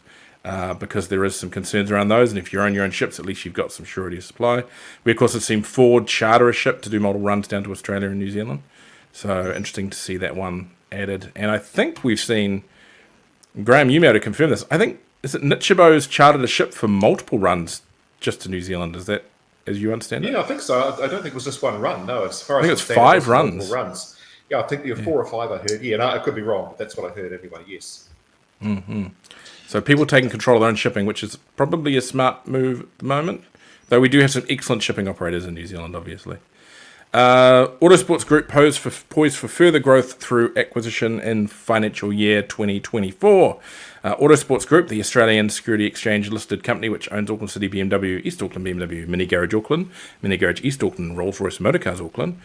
because there is some concerns around those. And if you own your own ships, at least you've got some surety of supply. We, of course, have seen Ford charter a ship to do multiple runs down to Australia and New Zealand. So interesting to see that one added. And I think we've seen, Graham, you may have to confirm this. I think, is it Nichibo's chartered a ship for multiple runs just to New Zealand? Is that, as you understand it? Yeah, I think so. I don't think it was just one run. No, as far as I think it's 5 runs. runs. Yeah, I think there were 4 or 5 I heard. Yeah, no, I could be wrong, but that's what I heard anyway, yes. Mm-hmm. So people taking control of their own shipping, which is probably a smart move at the moment, though we do have some excellent shipping operators in New Zealand, obviously. Autosports Group poised for further growth through acquisition in financial year 2024. Autosports Group, the Australian Security Exchange listed company which owns Auckland City BMW, East Auckland BMW, Mini Garage Auckland, Mini Garage East Auckland, Rolls-Royce Motorcars Auckland,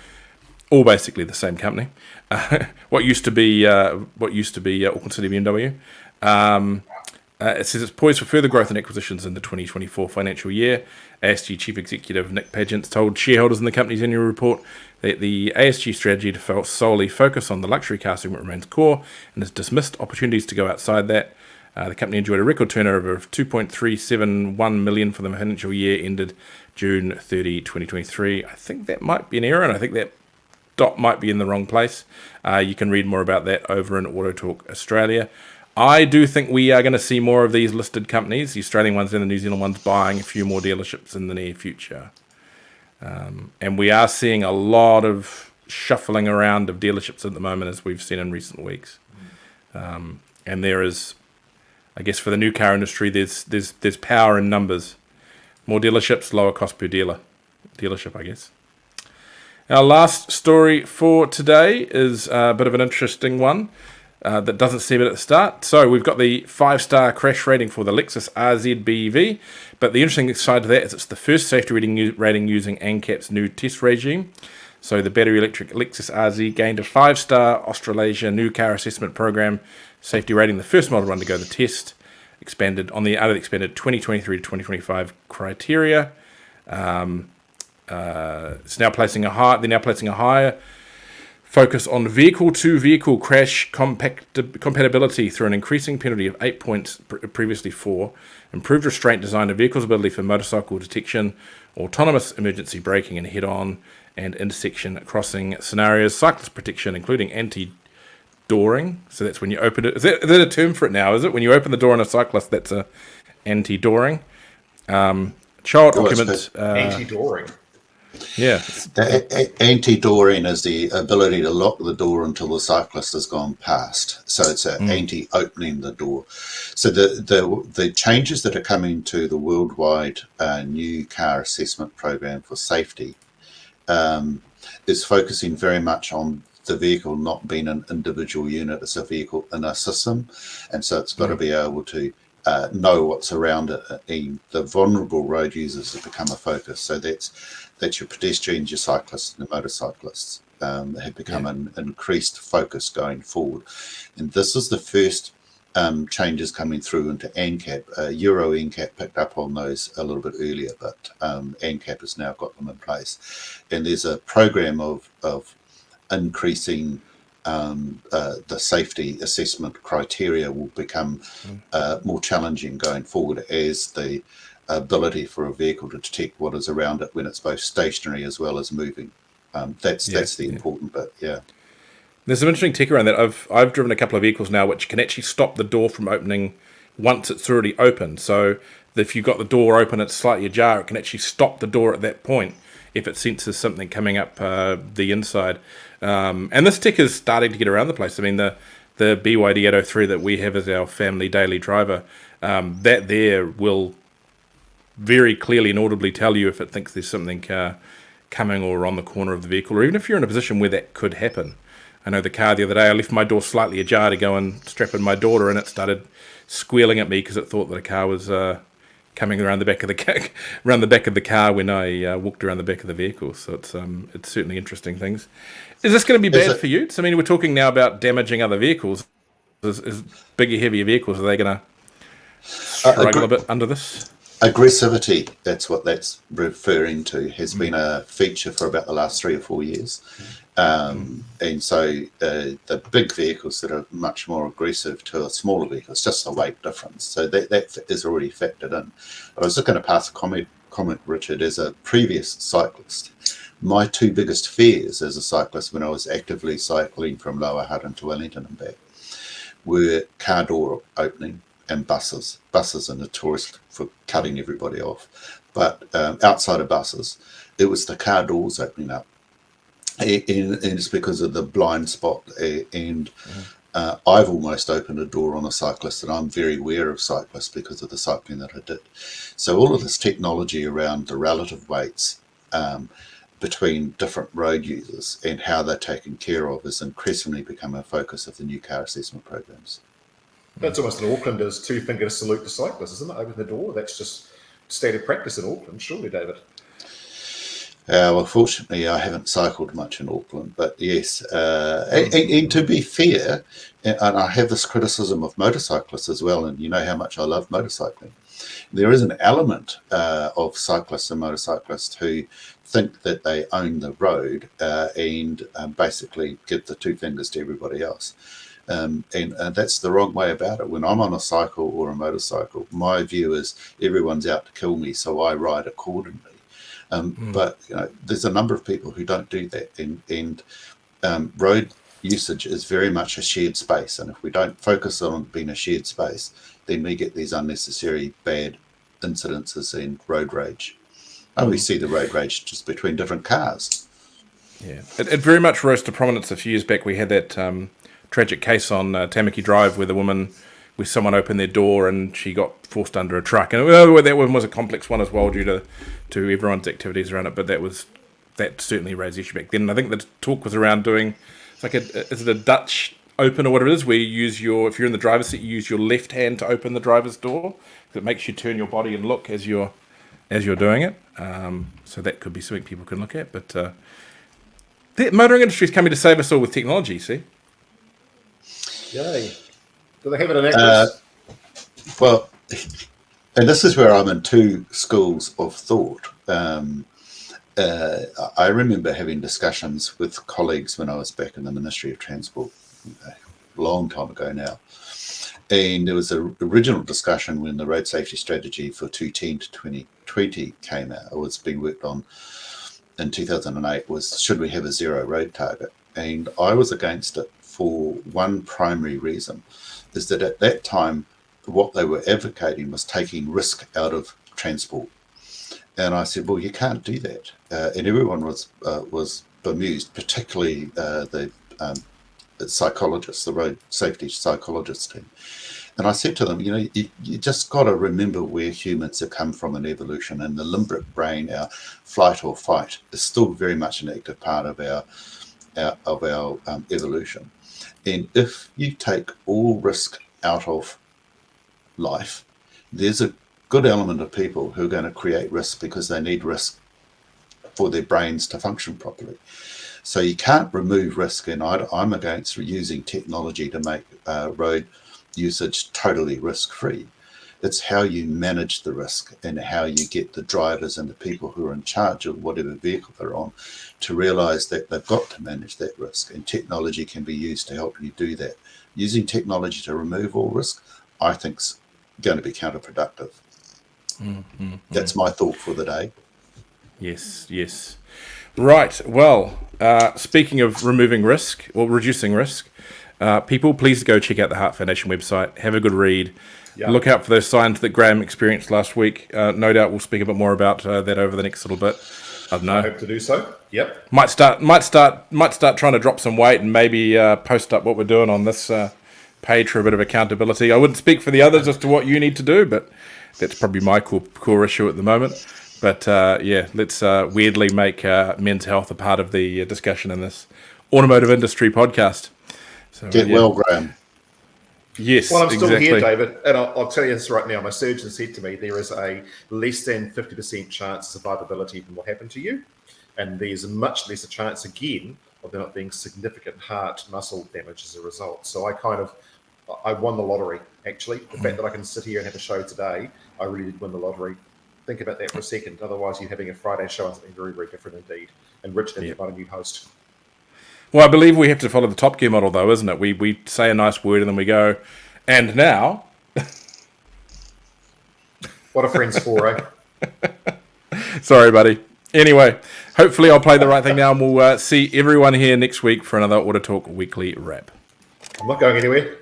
all basically the same company. What used to be Auckland City BMW. It says it's poised for further growth and acquisitions in the 2024 financial year. ASG Chief Executive Nick Pageant told shareholders in the company's annual report that the ASG strategy to solely focus on the luxury car segment remains core and has dismissed opportunities to go outside that. The company enjoyed a record turnover of $2.371 million for the financial year ended June 30, 2023. I think that might be an error, and I think that dot might be in the wrong place. You can read more about that over in AutoTalk Australia. I do think we are going to see more of these listed companies, the Australian ones and the New Zealand ones, buying a few more dealerships in the near future. And we are seeing a lot of shuffling around of dealerships at the moment, as we've seen in recent weeks. And there is, I guess, for the new car industry, there's power in numbers. More dealerships, lower cost per dealership, I guess. Our last story for today is a bit of an interesting one. That doesn't seem it at the start. So we've got the 5-star crash rating for the Lexus RZ BEV, but the interesting side to that is it's the first safety rating using ANCAP's new test regime. So the battery electric Lexus RZ gained a 5-star Australasia new car assessment program safety rating, the first model to undergo the test, expanded on the expanded 2023 to 2025 criteria. It's now placing a higher focus on vehicle-to-vehicle crash compatibility through an increasing penalty of 8 points, previously 4, improved restraint design, a vehicle's ability for motorcycle detection, autonomous emergency braking and head-on and intersection crossing scenarios, cyclist protection, including anti-dooring. So that's when you open it. Is that a term for it now, is it? When you open the door on a cyclist, that's a anti-dooring. Child occupant... anti-dooring. Yeah. The anti-dooring is the ability to lock the door until the cyclist has gone past. So it's anti-opening the door. So the changes that are coming to the worldwide new car assessment program for safety is focusing very much on the vehicle not being an individual unit. It's a vehicle in a system. And so it's got to be able to know what's around it. And the vulnerable road users have become a focus. So that's your pedestrians, your cyclists, and the motorcyclists. They have become an increased focus going forward. And this is the first changes coming through into ANCAP. Euro NCAP picked up on those a little bit earlier, but ANCAP has now got them in place. And there's a program of increasing the safety assessment criteria will become more challenging going forward as the ability for a vehicle to detect what is around it when it's both stationary as well as moving. That's the important bit, yeah. There's some interesting tech around that. I've driven a couple of vehicles now which can actually stop the door from opening once it's already open. So if you've got the door open, it's slightly ajar, it can actually stop the door at that point if it senses something coming up the inside. And this tech is starting to get around the place. I mean, the BYD Atto 3 that we have as our family daily driver, that there will very clearly and audibly tell you if it thinks there's something coming or on the corner of the vehicle, or even if you're in a position where that could happen. I know the car the other day, I left my door slightly ajar to go and strap in my daughter, and it started squealing at me because it thought that a car was coming around the back of the car when I walked around the back of the vehicle. So it's certainly interesting things. Is this going to be bad for you? So, I mean, we're talking now about damaging other vehicles. Is bigger, heavier vehicles, are they going to struggle a bit under this? Aggressivity, that's what that's referring to, has been a feature for about the last 3 or 4 years. And so the big vehicles that are much more aggressive to a smaller vehicle, it's just a weight difference. So that is already factored in. I was just going to pass a comment, Richard, as a previous cyclist. My 2 biggest fears as a cyclist when I was actively cycling from Lower Hutt to Wellington and back were car door opening and buses. Buses are notorious for cutting everybody off. But outside of buses, it was the car doors opening up. And it's because of the blind spot. And I've almost opened a door on a cyclist, and I'm very aware of cyclists because of the cycling that I did. So all of this technology around the relative weights between different road users and how they're taken care of is increasingly become a focus of the new car assessment programs. That's almost an Aucklanders 2-finger salute to cyclists, isn't it? Open the door. That's just standard practice in Auckland, surely, David. Well, fortunately, I haven't cycled much in Auckland, but yes. And to be fair, and I have this criticism of motorcyclists as well, and you know how much I love motorcycling. There is an element of cyclists and motorcyclists who think that they own the road and basically give the 2 fingers to everybody else. And that's the wrong way about it. When I'm on a cycle or a motorcycle, my view is everyone's out to kill me, so I ride accordingly. But there's a number of people who don't do that, and road usage is very much a shared space. And if we don't focus on being a shared space, then we get these unnecessary bad incidences and road rage. And we see the road rage just between different cars. Yeah, it very much rose to prominence a few years back. We had that tragic case on Tamaki Drive where someone opened their door and she got forced under a truck. And that one was a complex one as well due to everyone's activities around it. But that certainly raised the issue back then. And I think the talk was around doing, is it a Dutch open or whatever it is, where you use if you're in the driver's seat, you use your left hand to open the driver's door. It makes you turn your body and look as you're doing it. So that could be something people can look at. But the motoring industry is coming to save us all with technology, see? Yay. Do they have it in Actors? Well, and this is where I'm in 2 schools of thought. I remember having discussions with colleagues when I was back in the Ministry of Transport, a long time ago now. And there was an original discussion when the road safety strategy for 2010 to 2020 came out, or was being worked on in 2008, was should we have a 0 road target? And I was against it for one primary reason, is that at that time, what they were advocating was taking risk out of transport. And I said, well, you can't do that. And everyone was bemused, particularly the psychologists, the road safety psychologists team. And I said to them, you just got to remember where humans have come from in evolution, and the limbic brain, our flight or fight, is still very much an active part of our evolution. And if you take all risk out of life, there's a good element of people who are going to create risk because they need risk for their brains to function properly. So you can't remove risk, and I'm against using technology to make road usage totally risk-free. It's how you manage the risk and how you get the drivers and the people who are in charge of whatever vehicle they're on to realise that they've got to manage that risk, and technology can be used to help you do that. Using technology to remove all risk, I think, is going to be counterproductive. That's my thought for the day. Yes. Right. Well, Speaking of removing risk or reducing risk, people, please go check out the Heart Foundation website. Have a good read. Yeah. Look out for those signs that Graham experienced last week. No doubt we'll speak a bit more about that over the next little bit. I don't know. I hope to do so. Yep. Might start trying to drop some weight and maybe post up what we're doing on this page for a bit of accountability. I wouldn't speak for the others as to what you need to do, but that's probably my core issue at the moment. But let's weirdly make men's health a part of the discussion in this automotive industry podcast. So, Get well, Graham. Yes, Well, I'm still exactly. here, David, and I'll tell you this right now. My surgeon said to me there is a less than 50% chance of survivability from what happened to you, and there's a much lesser chance again of there not being significant heart muscle damage as a result. So I won the lottery, actually. The fact that I can sit here and have a show today, I really did win the lottery. Think about that for a second. Otherwise, you're having a Friday show on something very, very different indeed. And Richard and find a new host. Well, I believe we have to follow the Top Gear model, though, isn't it? We say a nice word and then we go, and now. What are friends for, eh? Sorry, buddy. Anyway, hopefully I'll play the right thing now, and we'll see everyone here next week for another AutoTalk Weekly Wrap. I'm not going anywhere.